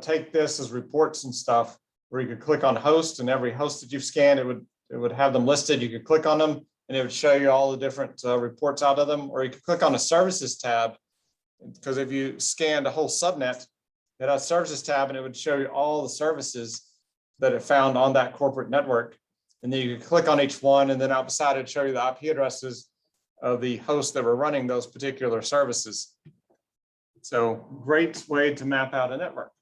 take this as reports and stuff where you could click on host, and every host that you've scanned, it would have them listed. You could click on them and it would show you all the different reports out of them, or you could click on the services tab, because if you scanned a whole subnet, it has services tab and it would show you all the services that it found on that corporate network. And then you could click on each one, and then out beside it show you the IP addresses of the hosts that were running those particular services. So great way to map out a network.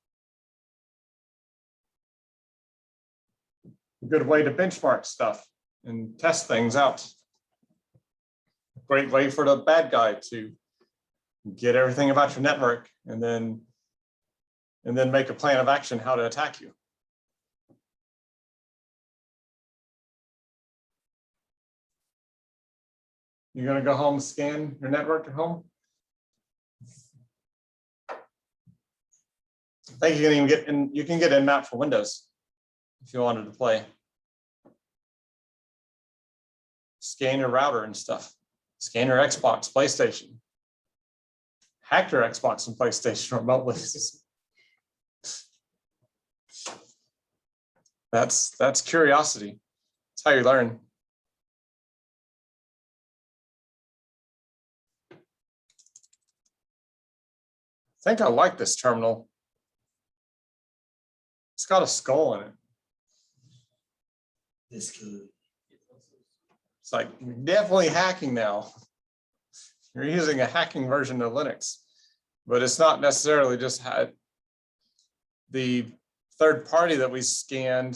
A good way to benchmark stuff and test things out. Great way for the bad guy to get everything about your network and then make a plan of action how to attack you. You're going to go home, scan your network at home? I think you can even get in, you can get nmap for Windows if you wanted to play. Scan your router and stuff. Scan your Xbox, PlayStation. Hack your Xbox and PlayStation remotely. That's curiosity. That's how you learn. I think I like this terminal. It's got a skull in it. This could. It's like, you're definitely hacking now. You're using a hacking version of Linux, but it's not necessarily just had the third party that we scanned.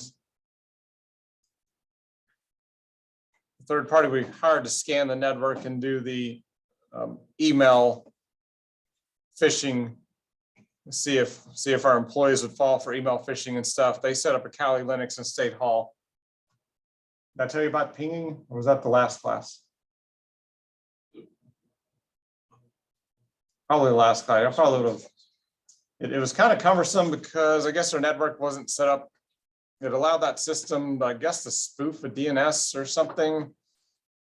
The third party we hired to scan the network and do the email phishing, see if our employees would fall for email phishing and stuff. They set up a Cali Linux in State Hall. Did I tell you about pinging, or was that the last class? Probably the last class. I probably would have. It was kind of cumbersome because I guess our network wasn't set up. It allowed that system, I guess, to spoof a DNS or something.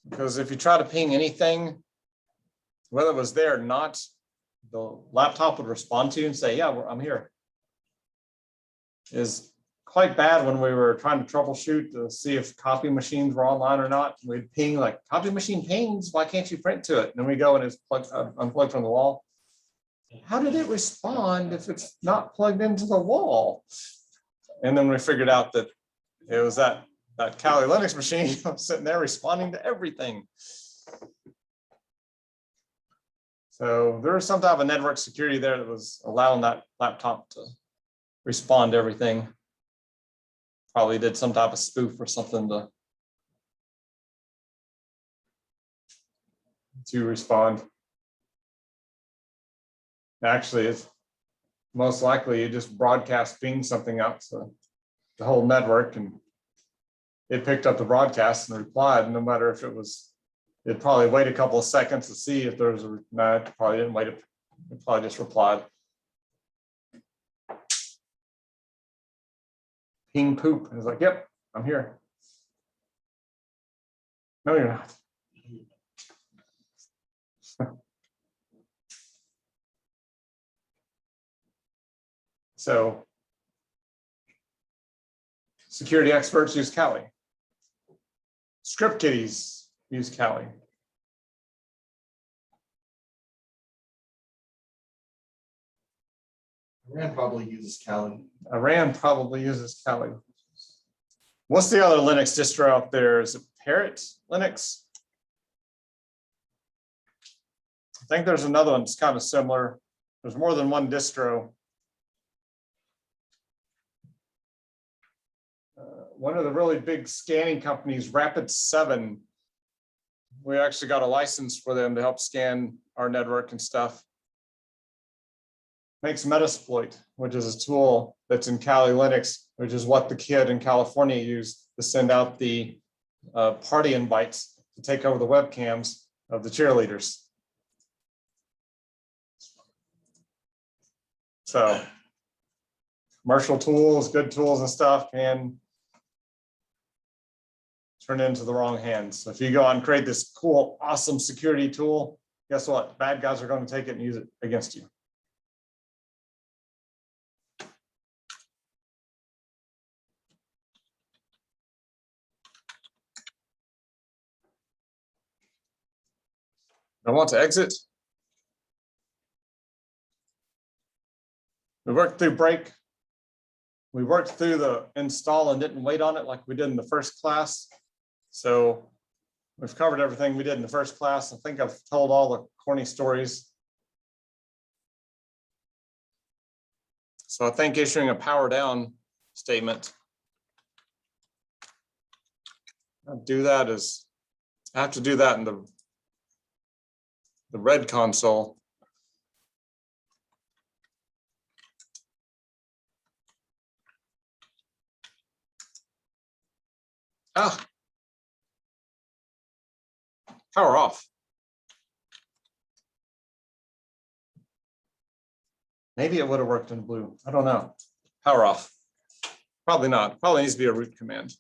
Because if you try to ping anything, whether it was there or not, the laptop would respond to you and say, yeah, I'm here. Is quite bad when we were trying to troubleshoot to see if copy machines were online or not. We'd ping like, copy machine pings, why can't you print to it? And then we go and it's unplugged from the wall. How did it respond if it's not plugged into the wall? And then we figured out that it was that Cali Linux machine sitting there responding to everything. So there was some type of network security there that was allowing that laptop to respond to everything. Probably did some type of spoof or something to respond. Actually, it's most likely you just broadcast ping something out to the whole network, and it picked up the broadcast and replied. No matter if it was, it'd probably wait a couple of seconds to see if there was a, no, it probably didn't wait. It probably just replied. Ping poop. And it's like, yep, I'm here. No, you're not. So security experts use Cali. Script kiddies use Cali. Iran probably uses Cali. Iran probably uses Cali. What's the other Linux distro out there? Is it Parrot Linux? I think there's another one that's kind of similar. There's more than one distro. One of the really big scanning companies, Rapid7, we actually got a license for them to help scan our network and stuff. Makes Metasploit, which is a tool that's in Kali Linux, which is what the kid in California used to send out the party invites to take over the webcams of the cheerleaders. So commercial tools, good tools and stuff can turn into the wrong hands. So if you go out and create this cool, awesome security tool, guess what? Bad guys are going to take it and use it against you. I want to exit. We worked through break. We worked through the install and didn't wait on it like we did in the first class. So we've covered everything we did in the first class. I think I've told all the corny stories. So I think issuing a power down statement. I have to do that in the red console. Power off. Maybe it would have worked in blue. I don't know. Power off. Probably not. Probably needs to be a root command.